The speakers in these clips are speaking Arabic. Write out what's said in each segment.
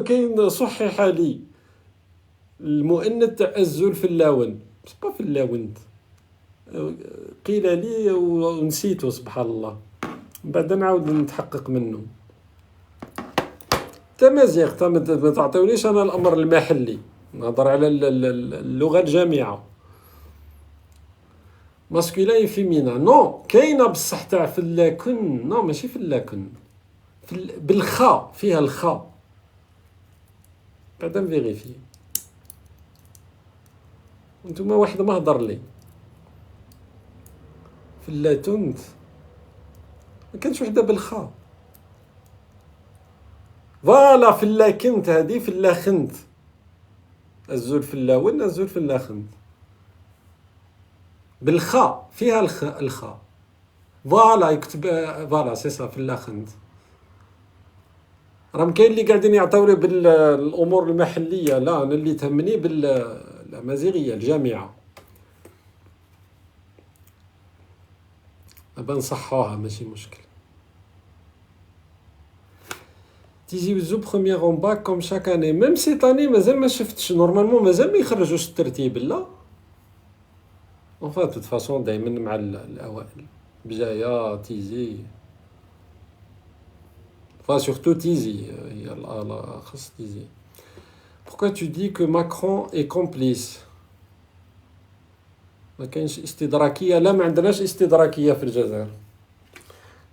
كاين صحح لي المؤنث تاع الزول في اللاون، با في اللاوند، قيل لي ونسيته سبحان الله، بعد نعاود نتحقق منه. تمازيغ ما تعطيونيش انا الامر المحلي، نهضر على اللغه الجامعه. ماسكولين فيمينا نو كاينه بصح تاع في اللاكن، نو ماشي في اللاكن، بالخاء فيها الخاء، بعدا نفيريفي. انتوما واحد ما هضر لي في اللاتونت ما كانش وحده بالخاء. فوالا في اللاكنت هذه، في اللاخنت، الزول في اللاون، الزول في اللاخنت، بالخاء فيها الخاء. فوالا يكتب فوالا سي سا في اللاخنت. راهم كاين اللي قاعدين يعطيوني بالامور المحليه، لا انا اللي تهمني بالامازيغيه الجامعه. ابا نصحوها ماشي مشكل. تيجي وزو بروميير اون باك كوم شاك اني، ميم سيت اني مازال ما شفتش، نورمالمون مازال ما يخرجوش الترتيب لا. اونفا توت فاصون دائما مع الاوائل بجايه تيزي، enfin surtout تيزي هي الأخص تيزي. Pourquoi tu dis que Macron est complice؟ ما كاينش استدراكية، لا ما عندناش استدراكية في الجزائر.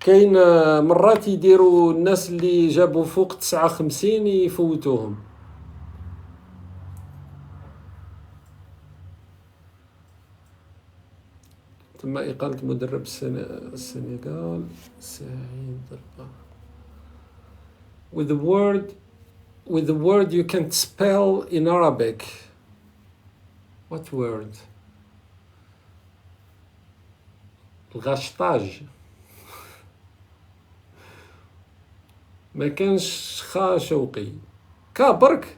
كاين مرات يديروا الناس اللي جابوا فوق 59 يفوتوهم. تم إقالة مدرب السنغال سعيد ضربة. With the word you can't spell in Arabic. What word? الغشطاج. ما كانش خا شوقي كا برك.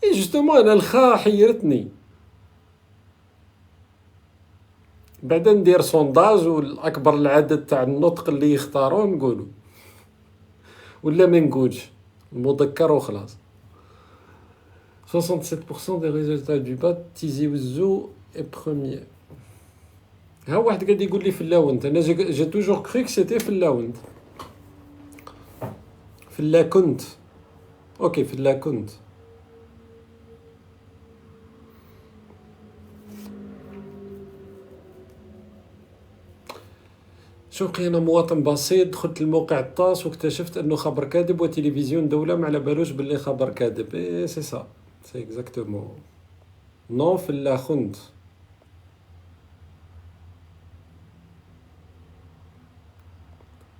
اي جوستومون انا الخا حيرتني. بعدا ندير سونداج والاكبر العدد تاع النطق اللي يختاروا نقولوا، ولا ما نقولش المذكر وخلاص. 67% des résultats du bac تيزي وزو اي بروميير. ها واحد قاعد يقول لي في اللاونت، انا جي توجور كريك سيتي في اللاونت، في اللا كنت اوكي في اللا كنت. شوقي انا مواطن بسيط، دخلت الموقع الطاس واكتشفت انه خبر كاذب، وتلفزيون دولة ما على بالوش باللي خبر كاذب. اي سي سا سي اكزاكتومون. نو في اللا خنت.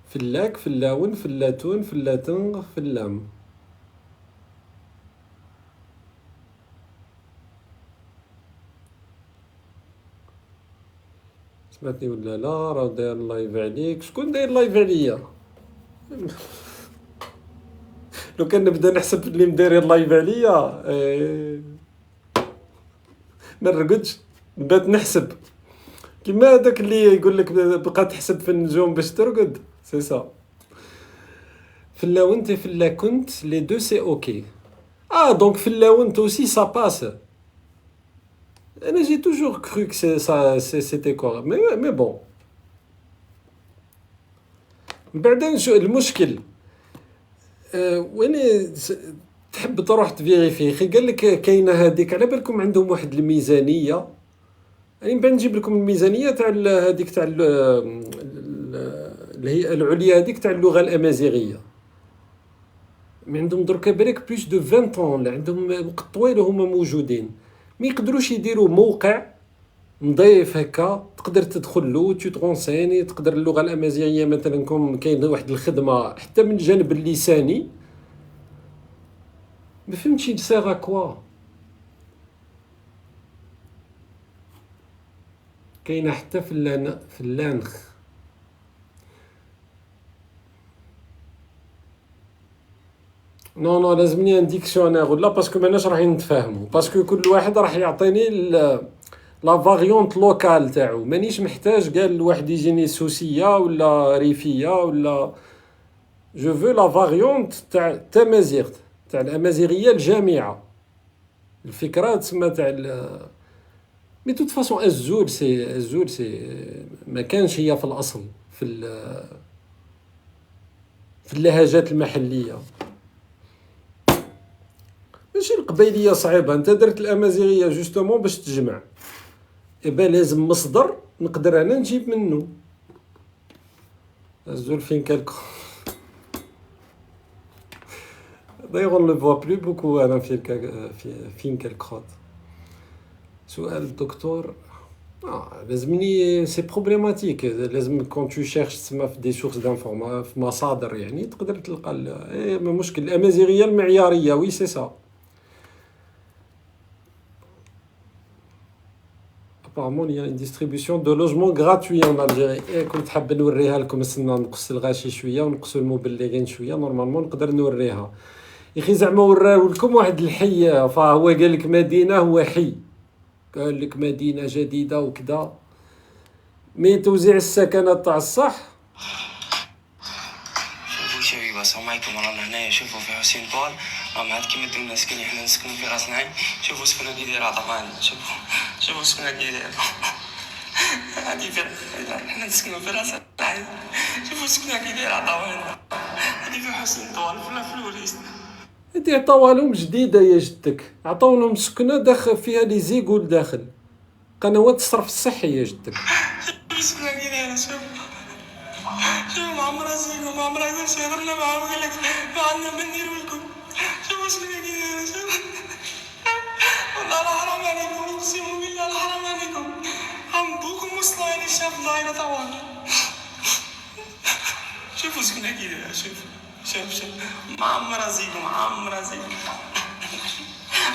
في اللاك، في اللاون، في اللاتون، في اللاتنغ، في اللام. سمعتني ولا لا؟ راه داير لايف عليك. شكون داير لايف عليا؟ لو كان نبدا نحسب اللي مداير لايف عليا ما نرقدش، نبات نحسب كيما هذاك اللي يقول لك بقى تحسب في النجوم باش ترقد. سي سا. في اللاونت في اللا كنت لي دو سي اوكي. دونك في اللاونت اوسي سا باس. انا جي توجور كرو ك سيتي كور مي بون. بعدين شو المشكل؟ وين تحب تروح تفيريفي خي؟ قال لك كاينه هذيك، على بالكم عندهم واحد الميزانيه، يعني نبان نجيب لكم الميزانيه تاع هذيك تاع الهيئه العليا هذيك تاع اللغه الامازيغيه. عندهم دركا بريك بلوس دو 20 طون، عندهم وقت طويل وهما موجودين، ما يقدروش يديروا موقع نضيف هكا تقدر تدخل له ترونسيني، تقدر اللغه الامازيغيه مثلا كاين واحد الخدمه حتى من الجانب اللساني. ما فهمتش سيغا كوا. كاينه حتى في اللانخ. نو لازمني ان ديكسيونير ولا باسكو ماناش رايحين نتفاهموا، باسكو كل واحد راح يعطيني لا فاريونت لوكال تاعو، مانيش محتاج قال واحد يجيني سوسيه ولا ريفيه ولا جو فو لا فاريونت تاع تمازيغ تاع الامازيغيه الجامعه، الفكره تسمى تاع مي توت فاصون الزول سي ما كانش هي في الاصل في في اللهجات المحليه. ماشي القبيليه صعيبه، انت درت الامازيغيه جوستومون باش تجمع، إبا لازم مصدر نقدر انا نجيب منه. الزول فين كالكو d'ailleurs on ne le voit plus beaucoup انا فين كالكروت. سؤال الدكتور لازمني سي بروبليماتيك، لازم كون تو شيرش تسمى في دي سورس دانفورما في مصادر يعني تقدر تلقى ما مشكل. الامازيغيه المعياريه وي سي سا. apparemment il y a une distribution de logements gratuits en Algérie. كنت حاب نوريها لكم، استنى نقص الغاشي شويه ونقص المبلغين شويه، نورمالمون نقدر نوريها. يا اخي زعما وراه لكم واحد الحي، فهو قال لك مدينه هو حي، قال لك مدينه جديده وكذا، مي توزيع السكنات تاع الصح. شوفوا شبيبه السلام عليكم، رانا هنايا شوفوا في حسين طوال، راهم عاد كيما دونا سكني حنا نسكنوا في راس نعيم. شوفوا سكنه كي دايره طبعا، شوفوا سكنه كي دايره هادي في حنا نسكنوا في راس نعيم. شوفوا سكنه كي دايره طبعا، هادي في حسين طوال في الوريس. هادي عطاوها جديده يا جدك، عطاو لهم سكنه داخل فيها لي زيغول داخل قنوات الصرف الصحي يا جدك. شوفوا سكنه كي دايره، شوف معمرة زيكم معمرة زي شهرنا معاهم، قال لك ما عندنا ما نديرو لكم. شوفوا سكنة كي دايرة، شوف والله الحرام عليكم، اقسم بالله الحرام عليكم، عم بوكم وصلاين الشاب ضايرة طوال. شوفوا سكنة كي دايرة، شوف معمرة زيكم معمرة زيكم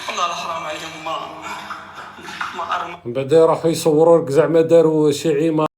والله الحرام عليكم. ما من بعد راحوا يصوروا لك زعما داروا شي عمارة